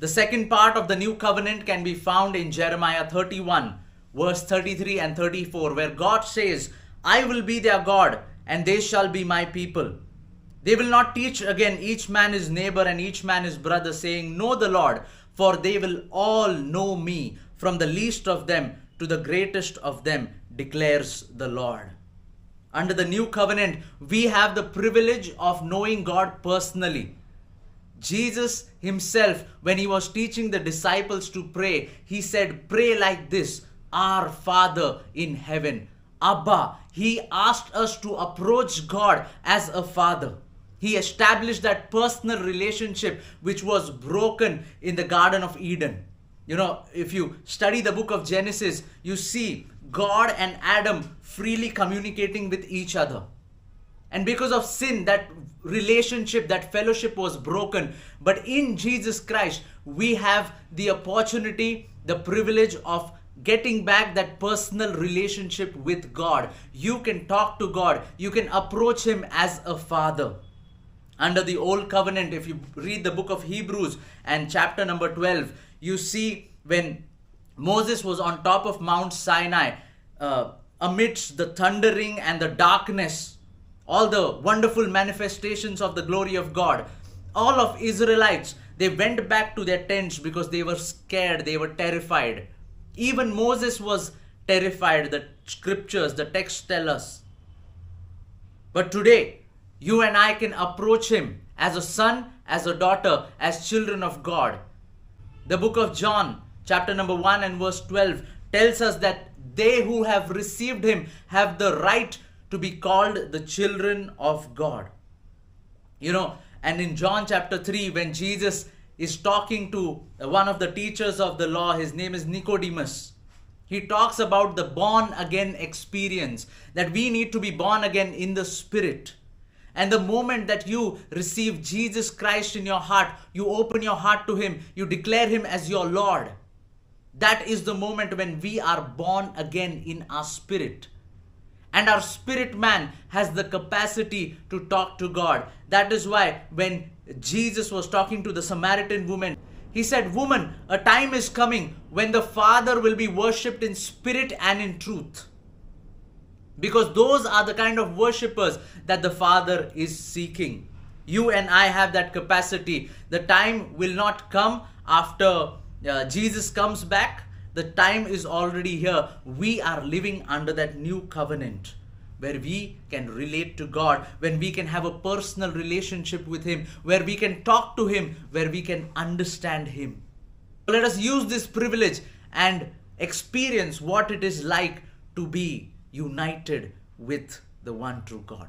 The second part of the new covenant can be found in Jeremiah 31, verse 33 and 34, where God says, I will be their God, and they shall be my people. They will not teach again each man his neighbor and each man his brother, saying, Know the Lord, for they will all know me, from the least of them to the greatest of them, declares the Lord. Under the new covenant, we have the privilege of knowing God personally. Jesus himself, when he was teaching the disciples to pray, he said, pray like this, Our Father in heaven. Abba. He asked us to approach God as a father. He established that personal relationship which was broken in the Garden of Eden. You know, if you study the book of Genesis, you see God and Adam freely communicating with each other. And because of sin, that relationship, that fellowship was broken. But in Jesus Christ, we have the opportunity, the privilege of getting back that personal relationship with God. You can talk to God. You can approach him as a father. Under the old covenant, if you read the book of Hebrews and chapter number 12, you see when Moses was on top of Mount Sinai, amidst the thundering and the darkness, all the wonderful manifestations of the glory of God, all of Israelites, they went back to their tents because they were scared, they were terrified. Even Moses was terrified, the scriptures, the texts tell us. But today, you and I can approach him as a son, as a daughter, as children of God. The book of John, chapter number 1 and verse 12, tells us that they who have received him have the right to be called the children of God. You know, and in John chapter 3, when Jesus is talking to one of the teachers of the law, his name is Nicodemus. He talks about the born again experience, that we need to be born again in the Spirit. And the moment that you receive Jesus Christ in your heart, you open your heart to him, you declare him as your Lord. That is the moment when we are born again in our spirit. And our spirit man has the capacity to talk to God. That is why when Jesus was talking to the Samaritan woman, he said, Woman, a time is coming when the Father will be worshipped in spirit and in truth. Because those are the kind of worshippers that the Father is seeking. You and I have that capacity. The time will not come after Jesus comes back. The time is already here. We are living under that new covenant where we can relate to God, when we can have a personal relationship with him, where we can talk to him, where we can understand him. Let us use this privilege and experience what it is like to be united with the one true God.